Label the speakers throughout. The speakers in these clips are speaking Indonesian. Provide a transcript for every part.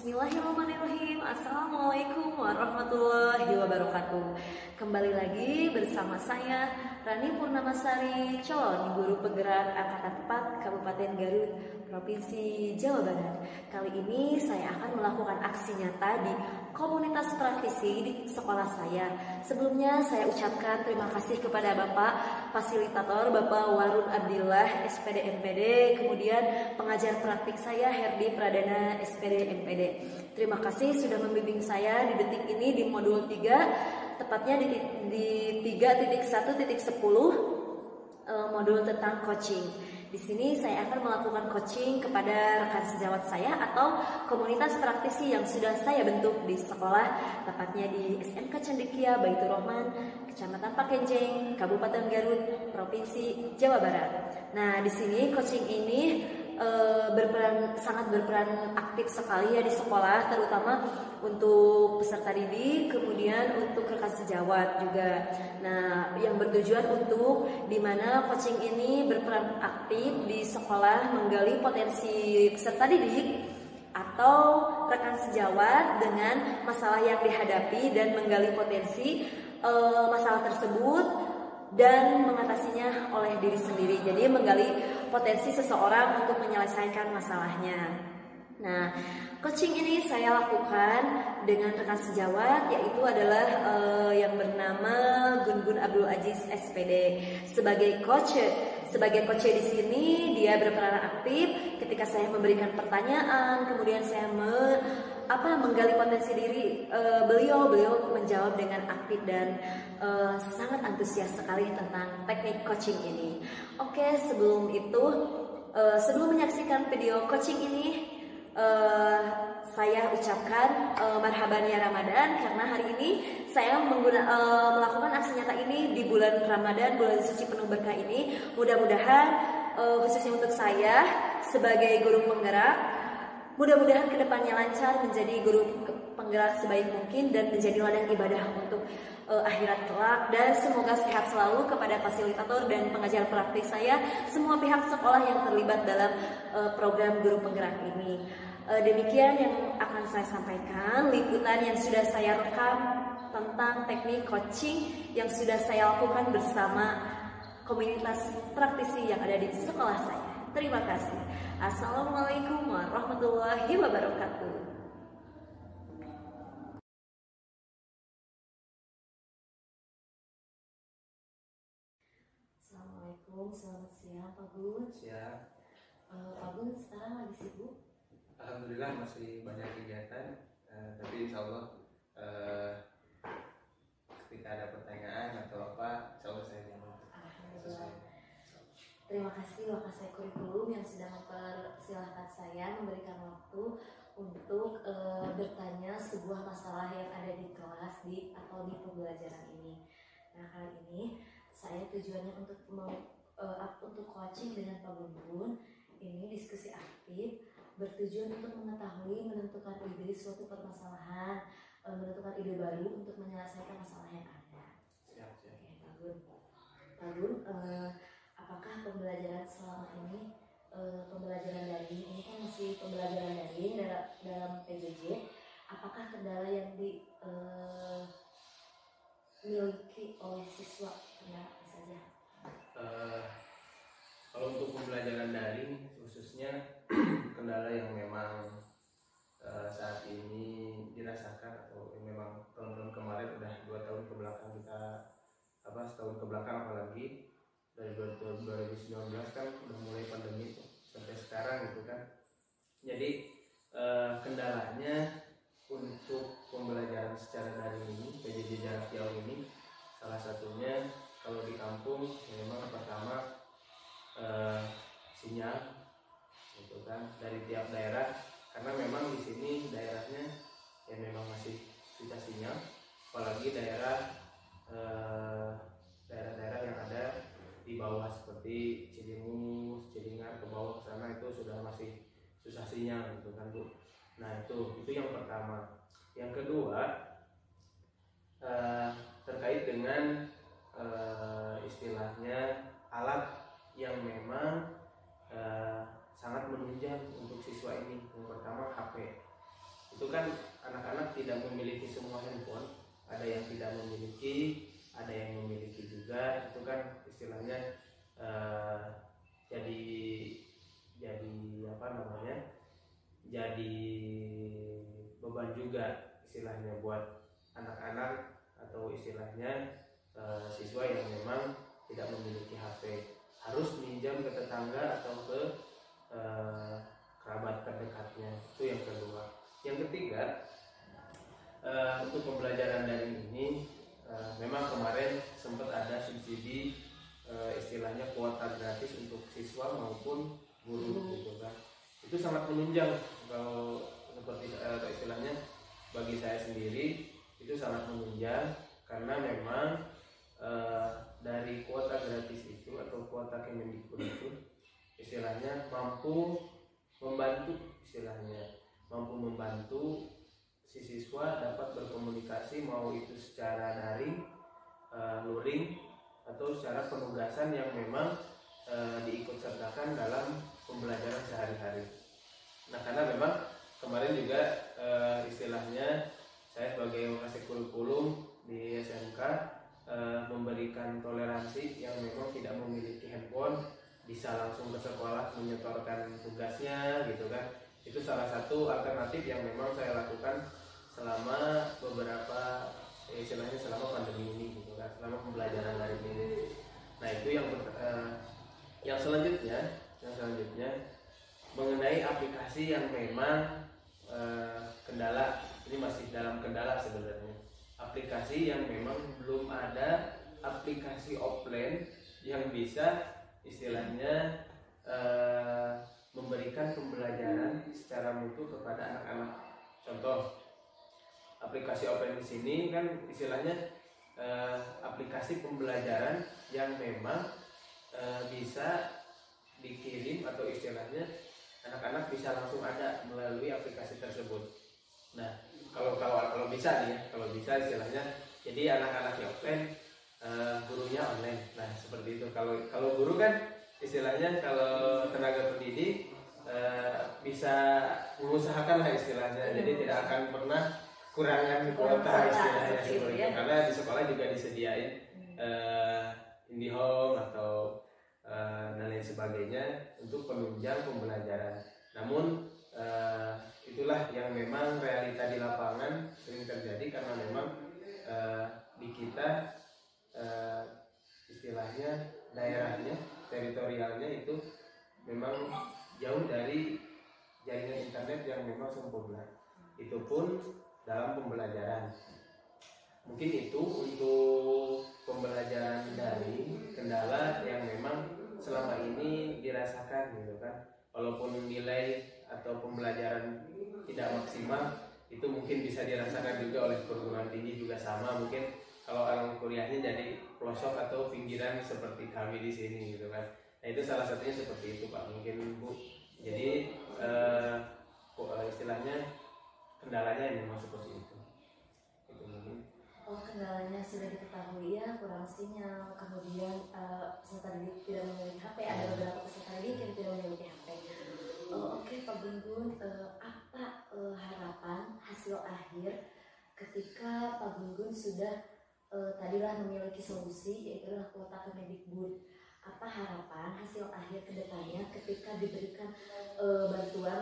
Speaker 1: Bismillahirrahmanirrahim. Assalamualaikum warahmatullahi wabarakatuh. Kembali lagi bersama saya Rani Purnamasari, calon guru penggerak angkatan 4 Kabupaten Garut, Provinsi Jawa Barat. Kali ini saya akan melakukan aksi nyata di komunitas praktisi di sekolah saya. Sebelumnya saya ucapkan terima kasih kepada Bapak Fasilitator Bapak Warun Abdillah SPD MPD, kemudian pengajar praktik saya Herdi Pradana SPD MPD. Terima kasih sudah membimbing saya di detik ini di modul 3, tepatnya di 3.1.10 modul tentang coaching. Di sini saya akan melakukan coaching kepada rekan sejawat saya atau komunitas praktisi yang sudah saya bentuk di sekolah, tepatnya di SMK Cendekia Baitur Rahman, Kecamatan Pakenjeng, Kabupaten Garut, Provinsi Jawa Barat. Nah, di sini coaching ini sangat berperan aktif sekali ya di sekolah, terutama untuk peserta didik, kemudian untuk rekan sejawat juga. Nah, yang bertujuan untuk dimana coaching ini berperan aktif di sekolah menggali potensi peserta didik atau rekan sejawat dengan masalah yang dihadapi dan menggali potensi masalah tersebut dan mengatasinya oleh diri sendiri. Jadi menggali potensi seseorang untuk menyelesaikan masalahnya. Nah, coaching ini saya lakukan dengan rekan sejawat, yaitu adalah yang bernama Gun Abdul Aziz SPD sebagai coach. Sebagai coach di sini dia berperan aktif ketika saya memberikan pertanyaan, kemudian saya menggali potensi diri beliau menjawab dengan aktif dan sangat antusias sekali tentang teknik coaching ini. Oke, sebelum menyaksikan video coaching ini, saya ucapkan marhaban ya Ramadan, karena hari ini saya melakukan aksi nyata ini di bulan Ramadan, bulan suci penuh berkah ini. Mudah-mudahan khususnya untuk saya sebagai guru penggerak, mudah-mudahan kedepannya lancar menjadi guru penggerak sebaik mungkin dan menjadi ladang ibadah untuk akhirat kelak, dan semoga sehat selalu kepada fasilitator dan pengajar praktik saya, semua pihak sekolah yang terlibat dalam program guru penggerak ini. Demikian yang akan saya sampaikan, liputan yang sudah saya rekam tentang teknik coaching yang sudah saya lakukan bersama komunitas praktisi yang ada di sekolah saya. Terima kasih. Assalamualaikum warahmatullahi wabarakatuh. Assalamualaikum, selamat siang Pak Gun.
Speaker 2: Siang.
Speaker 1: Pak Gun sekarang lagi sibuk?
Speaker 2: Alhamdulillah masih banyak kegiatan, tapi insya Allah ketika ada pertanyaan atau apa, insya Allah saya jawab.
Speaker 1: Terima kasih Wakasai Kurikulum yang sudah mempersilahkan saya memberikan waktu untuk bertanya sebuah masalah yang ada di kelas atau di pembelajaran ini. Nah, kali ini saya tujuannya untuk coaching dengan Pak Gun. Ini diskusi aktif bertujuan untuk mengetahui, menentukan ide suatu permasalahan, menentukan ide baru untuk menyelesaikan masalah yang ada.
Speaker 2: Siap.
Speaker 1: Oke, Pak Gun, apakah pembelajaran selama ini, pembelajaran daring ini kan masih pembelajaran daring dalam PJJ, apakah kendala yang dimiliki oleh siswa apa saja?
Speaker 2: Kalau untuk pembelajaran daring khususnya kendala yang memang saat ini dirasakan atau memang tahun-tahun kemarin udah 2 tahun ke belakang setahun ke belakang apalagi dari 2019 kan udah mulai pandemi sampai sekarang gitu kan. Jadi kendalanya untuk pembelajaran secara daring ini, PJJ jarak jauh ini, salah satunya kalau di kampung memang pertama sinyal gitu kan dari tiap daerah, karena memang di sini daerahnya ya memang masih susah sinyal, apalagi daerah-daerah yang ada di bawah seperti Cilimus, Cilingar ke bawah ke sana itu sudah masih susah sinyal gitu kan Bu. Nah itu yang pertama. Yang kedua terkait dengan istilahnya alat yang memang sangat menunjang untuk siswa ini. Yang pertama HP. Itu itu kan anak-anak tidak memiliki semua handphone, ada yang tidak memiliki, ada yang memiliki juga. Itu kan istilahnya jadi apa namanya, jadi beban juga istilahnya buat anak-anak atau istilahnya siswa yang memang tidak memiliki HP, harus minjam ke tetangga atau ke kerabat terdekatnya. Itu yang kedua. Yang ketiga, untuk pembelajaran daring ini memang kemarin sempat ada subsidi istilahnya kuota gratis untuk siswa maupun guru gitu kan. Itu sangat menunjang kalau seperti istilahnya bagi saya sendiri itu sangat menunjang, karena memang dari kuota gratis itu atau kuota Kemendikbud itu istilahnya mampu membantu si siswa dapat berkomunikasi, mau itu secara daring, luring, atau secara penugasan yang memang diikut sertakan dalam pembelajaran sehari-hari. Nah, karena memang kemarin juga istilahnya saya sebagai pengasih kurikulum di SMK memberikan toleransi yang memang tidak memiliki handphone bisa langsung ke sekolah menyetorkan tugasnya gitu kan. Itu salah satu alternatif yang memang saya lakukan selama beberapa istilahnya selama pandemi ini gitu kan, selama pembelajaran daring ini. Nah, itu yang selanjutnya mengenai aplikasi yang memang kendala, ini masih dalam kendala sebenarnya. Aplikasi yang memang belum ada aplikasi offline yang bisa istilahnya memberikan pembelajaran secara mutu kepada anak-anak. Contoh, aplikasi offline di sini kan istilahnya aplikasi pembelajaran yang memang bisa dikirim atau istilahnya anak-anak bisa langsung ada melalui aplikasi tersebut. Nah, kalau bisa nih ya, kalau bisa istilahnya, jadi anak-anaknya offline, gurunya online. Nah, seperti itu. Kalau guru kan istilahnya, kalau tenaga pendidik bisa mengusahakan lah istilahnya, jadi tidak akan pernah kurangan kuota istilahnya seperti itu. Karena di sekolah juga disediain IndiHome atau dan lain sebagainya untuk penunjang pembelajaran. Namun itulah yang memang realita di lapangan sering terjadi, karena memang di kita istilahnya daerahnya, teritorialnya itu memang jauh dari jaringan internet yang memang sempurna. Itu pun dalam pembelajaran. Mungkin itu untuk pembelajaran daring, kendala yang memang selama ini dirasakan gitu kan. Walaupun nilai atau pembelajaran tidak maksimal, itu mungkin bisa dirasakan juga oleh perguruan tinggi juga sama. Mungkin kalau orang kuliahnya jadi pelosok atau pinggiran seperti kami di sini gitu kan. Nah, itu salah satunya seperti itu Pak, mungkin Bu. Jadi istilahnya kendalanya yang memang seperti itu. Itu mungkin.
Speaker 1: Oh, kendalanya sudah diketahui ya, kurang sinyal, kemudian peserta didik tidak memiliki HP, ada beberapa peserta didik yang tidak memiliki HP. Oke, Pak Gun-gun, apa harapan hasil akhir ketika Pak Gun-gun sudah tadilah memiliki solusi, yaitu kuota Kemendikbud? Apa harapan hasil akhir kedepannya ketika diberikan bantuan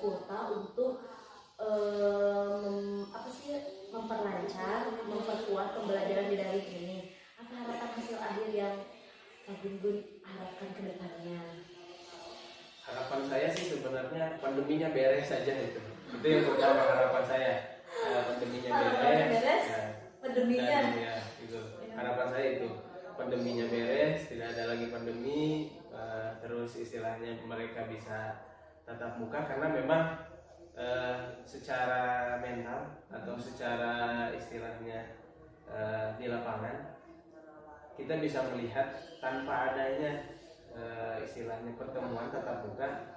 Speaker 1: kuota untuk memperlancar, memperkuat pembelajaran di daring ini? Apa harapan hasil akhir yang Pak Gun-gun harapkan ke depannya?
Speaker 2: Harapan saya sih sebenarnya pandeminya beres saja itu. Itu yang pertama harapan saya. Pandeminya beres. Pandeminya itu. Harapan saya itu. Pandeminya beres, tidak ada lagi pandemi, terus istilahnya mereka bisa tatap muka, karena memang secara mental atau secara istilahnya di lapangan kita bisa melihat tanpa adanya istilahnya pertemuan tatap muka,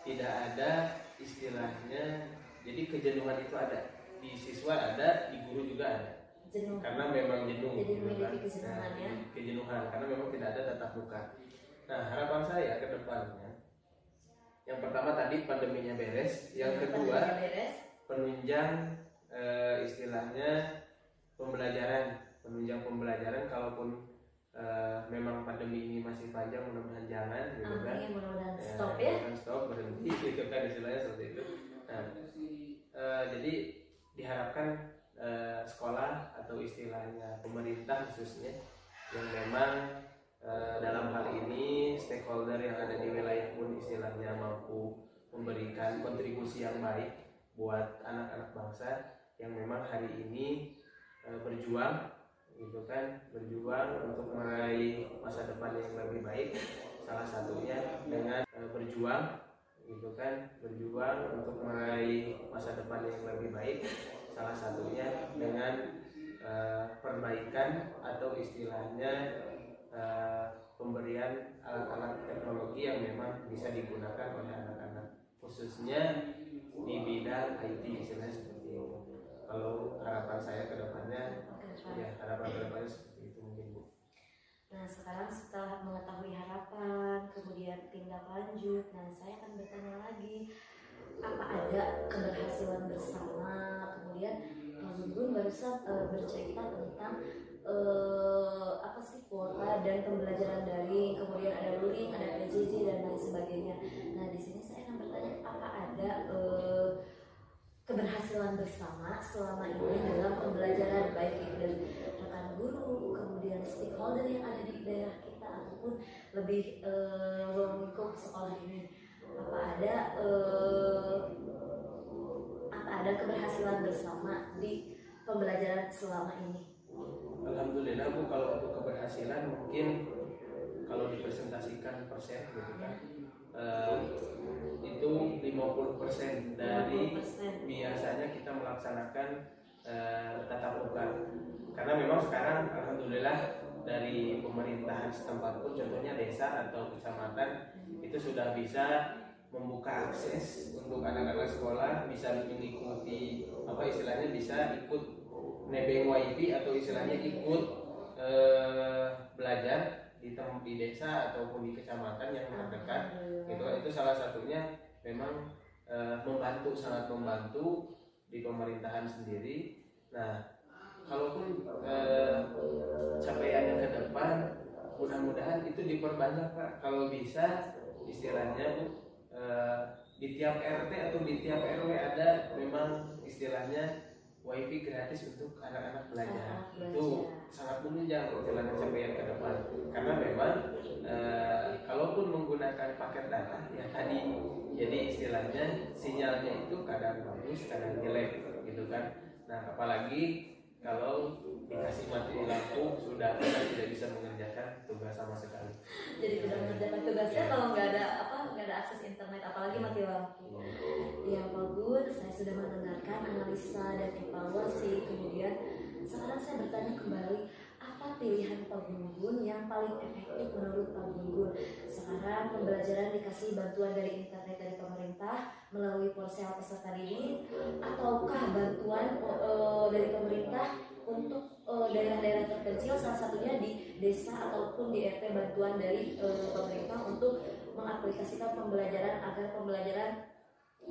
Speaker 2: tidak ada istilahnya, jadi kejenuhan itu ada di siswa, ada di guru juga ada. Jenuh. Karena memang jenuh,
Speaker 1: jadi
Speaker 2: memiliki
Speaker 1: kejenuhan ya.
Speaker 2: Kejenuhan karena memang tidak ada tatap muka. Nah, harapan saya ke depannya Yang pertama tadi pandeminya beres, yang kedua penunjang istilahnya penunjang pembelajaran kalaupun memang pandemi ini masih panjang, mudah-mudahan jangan gitu kan.
Speaker 1: Mudah-mudahan stop ya.
Speaker 2: Stop, berhenti gitu kan istilahnya seperti itu. Nah, jadi diharapkan sekolah atau istilahnya pemerintah khususnya yang memang dalam hal ini stakeholder yang ada di wilayah pun istilahnya mampu memberikan kontribusi yang baik buat anak-anak bangsa yang memang hari ini berjuang gitu kan, berjuang untuk meraih masa depan yang lebih baik, salah satunya dengan berjuang gitu kan, berjuang untuk meraih masa depan yang lebih baik, salah satunya dengan perbaikan atau istilahnya pemberian alat-alat teknologi yang memang bisa digunakan oleh anak-anak khususnya di bidang IT istilahnya seperti itu. Kalau harapan saya ke depannya ya harapan ke depannya seperti itu mungkin Bu.
Speaker 1: Nah sekarang setelah mengetahui harapan kemudian tindak lanjut, nah saya akan bertanya lagi, apa ada keberhasilan bersama? Kemudian Pak Gun barusan bercerita tentang apa sih kuota dan pembelajaran daring, kemudian ada luring, ada PJJ dan lain sebagainya. Nah di sini saya akan bertanya, apa ada keberhasilan bersama selama ini dalam pembelajaran, baik itu dari rekan guru, kemudian stakeholder yang ada di daerah kita ataupun lebih lingkup sekolah ini, apa ada keberhasilan bersama di pembelajaran selama ini?
Speaker 2: Alhamdulillah Bu, kalau untuk keberhasilan mungkin kalau dipresentasikan persen gitu kan itu 50% dari 50%. Biasanya kita melaksanakan tatap muka, karena memang sekarang alhamdulillah dari pemerintahan setempat pun contohnya desa atau kecamatan itu sudah bisa membuka akses untuk anak-anak sekolah bisa mengikuti apa istilahnya bisa ikut nebeng wifi atau istilahnya ikut belajar di desa ataupun di kecamatan yang terdekat gitu. Itu salah satunya memang membantu, sangat membantu di pemerintahan sendiri. Nah kalaupun capaiannya ke depan mudah-mudahan itu diperbanyak Pak, kalau bisa istilahnya Bu di tiap RT atau di tiap RW ada memang istilahnya wifi gratis untuk anak-anak belajar. Itu sangat menunjang istilahnya capaian ke depan, karena memang kalaupun menggunakan paket data ya tadi, jadi istilahnya sinyalnya itu kadang bagus kadang jelek gitu kan. Nah apalagi kalau dikasih mati lampu sudah tidak bisa mengerjakan tugas sama sekali.
Speaker 1: Jadi tidak mengerjakan tugasnya kalau nggak ada akses internet, apalagi mati lampu. Ya Pak Gun, saya sudah mendengarkan analisa dan evaluasi. Kemudian sekarang saya bertanya kembali, apa pilihan Pak Gun yang paling efektif menurut Pak Gun? Sekarang pembelajaran dikasih bantuan dari internet dari pemerintah melalui ponsel peserta didik, ataukah bantuan dari pemerintah untuk daerah-daerah terpencil, salah satunya di desa ataupun di RT, bantuan dari pemerintah untuk mengaplikasikan pembelajaran agar pembelajaran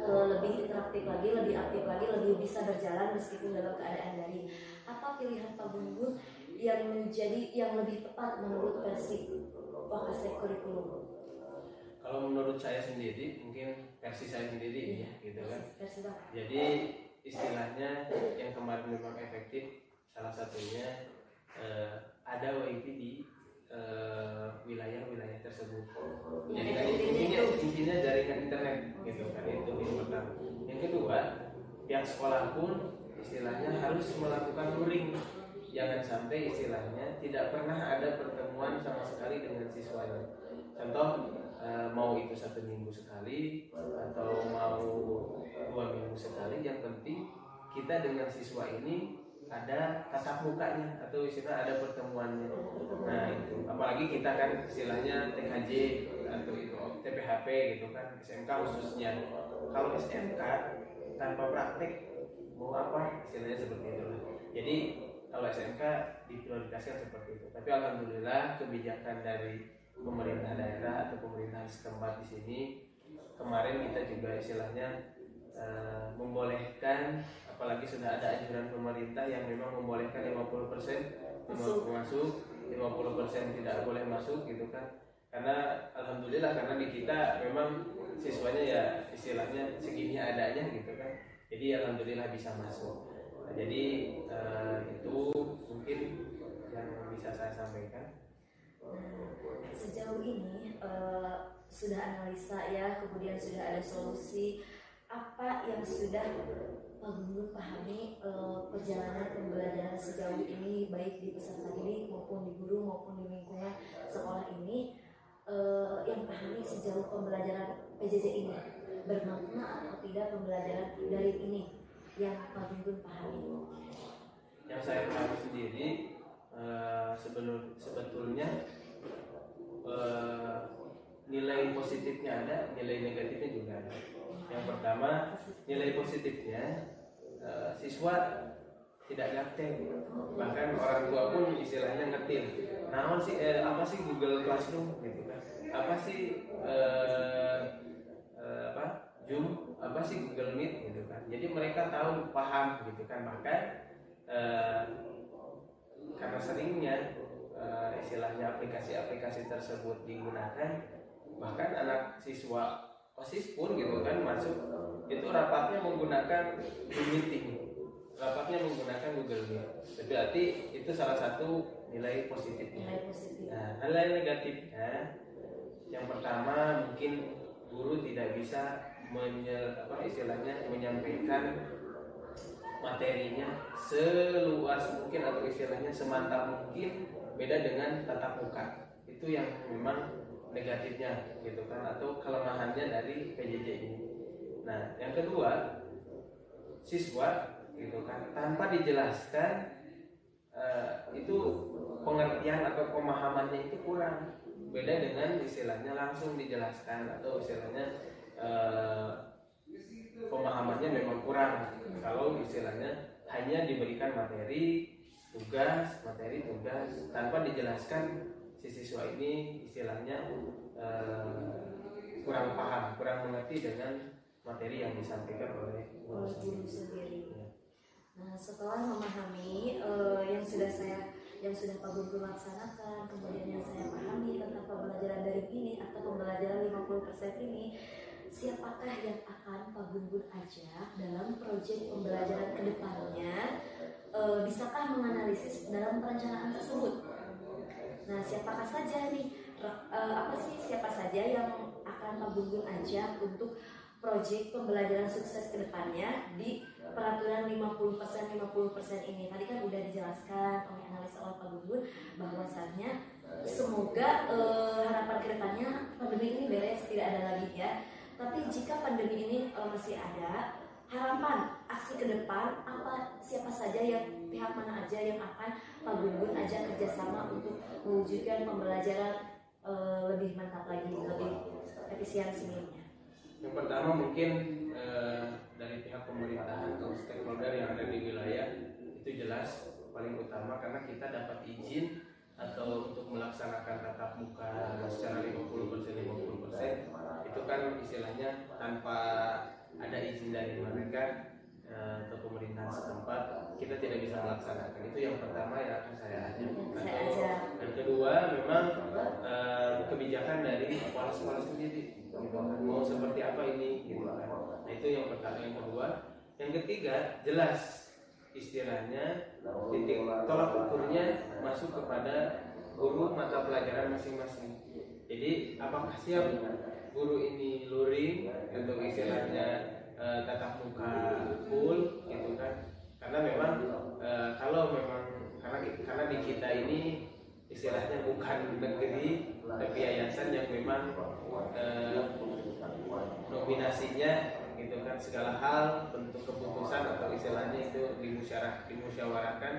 Speaker 1: lebih interaktif lagi, lebih aktif lagi, lebih bisa berjalan meskipun dalam keadaan daring. Apa pilihan Pak Gun yang menjadi yang lebih tepat menurut versi Wakasek kurikulum?
Speaker 2: Kalau menurut saya sendiri, mungkin versi saya sendiri ya, gitu kan. Jadi istilahnya yang kemarin memang efektif, salah satunya ada wifi di wilayah-wilayah tersebut. Jadi kan intinya jaringan internet, gitu kan, itu yang pertama. Yang kedua, pihak sekolah pun istilahnya harus melakukan luring. Jangan sampai istilahnya tidak pernah ada pertemuan sama sekali dengan siswanya. Contoh mau itu 1 minggu sekali atau mau 2 minggu sekali, yang penting kita dengan siswa ini ada tatap mukanya atau istilah ada pertemuannya. Nah itu apalagi kita kan istilahnya TKJ atau itu TPHP gitu kan, SMK khususnya. Kalau SMK tanpa praktek mau apa istilahnya seperti itu. Jadi kalau SMK diprioritaskan seperti itu. Tapi alhamdulillah kebijakan dari pemerintah daerah atau pemerintahan setempat di sini kemarin kita juga istilahnya membolehkan, apalagi sudah ada anjuran pemerintah yang memang membolehkan 50% masuk, 50% tidak boleh masuk gitu kan. Karena alhamdulillah, karena di kita memang siswanya ya istilahnya segini adanya gitu kan. Jadi alhamdulillah bisa masuk. Nah, jadi itu mungkin yang bisa saya sampaikan.
Speaker 1: Sejauh ini sudah analisa ya, kemudian sudah ada solusi. Apa yang sudah Pak Gun pahami perjalanan pembelajaran sejauh ini, baik di peserta didik maupun di guru maupun di lingkungan sekolah ini, yang pahami sejauh pembelajaran PJJ ini bermakna atau tidak pembelajaran daring ini yang Pak Gun pahami?
Speaker 2: Yang saya pahami sendiri sebetulnya nilai positifnya ada, nilai negatifnya juga ada. Yang pertama, nilai positifnya siswa tidak gaptek, bahkan orang tua pun istilahnya ngetir. Nah, apa sih Google Classroom gitu kan? Apa sih Zoom? Apa sih Google Meet gitu kan? Jadi mereka tahu, paham gitu kan. Bahkan karena seringnya istilahnya aplikasi-aplikasi tersebut digunakan, bahkan anak siswa OSIS pun gitu kan masuk itu rapatnya menggunakan Zoom Meeting, rapatnya menggunakan Google Meet. Berarti itu salah satu nilai positifnya. Nah, nilai negatifnya yang pertama mungkin guru tidak bisa menyampaikan materinya seluas mungkin atau istilahnya semantap mungkin, beda dengan tatap muka. Itu yang memang negatifnya gitu kan, atau kelemahannya dari PJJ ini. Nah, yang kedua, siswa gitu kan tanpa dijelaskan itu pengertian atau pemahamannya itu kurang, beda dengan istilahnya langsung dijelaskan atau istilahnya pemahamannya memang kurang. Kalau istilahnya hanya diberikan materi tugas tanpa dijelaskan, si siswa ini istilahnya kurang paham, kurang mengerti dengan materi yang disampaikan oleh guru
Speaker 1: sendiri. Nah, setelah memahami yang sudah Pak Gun laksanakan, kemudian yang saya pahami tentang pembelajaran daring ini atau pembelajaran 50% ini, siapakah yang akan Pak Gun ajak dalam proyek pembelajaran kedepannya? Bisakah menganalisis dalam perencanaan tersebut? Nah, siapakah saja nih? Siapa saja yang akan Pak Gun ajak untuk proyek pembelajaran sukses kedepannya di peraturan 50% ini? Tadi kan udah dijelaskan oleh analisa oleh Pak Gun bahwasannya semoga harapan kedepannya pandemi ini beres, tidak ada lagi ya. Tapi jika pandemi ini masih ada, harapan aksi ke depan siapa saja yang pihak mana aja yang akan Pak Gun ajak kerjasama untuk mewujudkan pembelajaran lebih mantap lagi, lebih efisiensinya?
Speaker 2: Yang pertama mungkin dari pihak pemerintahan atau stakeholder yang ada di wilayah itu jelas paling utama, karena kita dapat izin atau untuk melaksanakan tatap muka secara 50% itu kan istilahnya tanpa ada izin dari mereka atau pemerintahan setempat, kita tidak bisa melaksanakan. Itu yang pertama yang akan saya ajak. Dan kedua, memang kebijakan dari sekolah-sekolah sendiri, mau seperti apa ini gitu kan. Nah, itu yang pertama. Yang kedua, yang ketiga, jelas istilahnya titik tolak ukurnya masuk kepada guru mata pelajaran masing-masing. Jadi apakah siap guru ini luring untuk istilahnya tatap muka full gitu kan? Karena memang kalau memang karena di kita ini istilahnya bukan negeri tapi yayasan yang memang nominasinya gitu kan, segala hal bentuk keputusan atau istilahnya itu dimusyawarahkan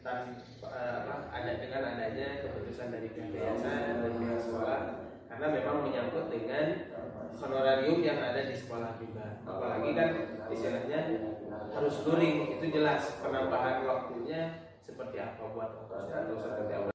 Speaker 2: ada dengan adanya keputusan dari pihak yayasan dan pihak sekolah, karena memang menyangkut dengan honorarium yang ada di sekolah juga. Apalagi kan istilahnya harus luring, itu jelas penambahan waktunya seperti apa buat ongkosnya atau seperti apa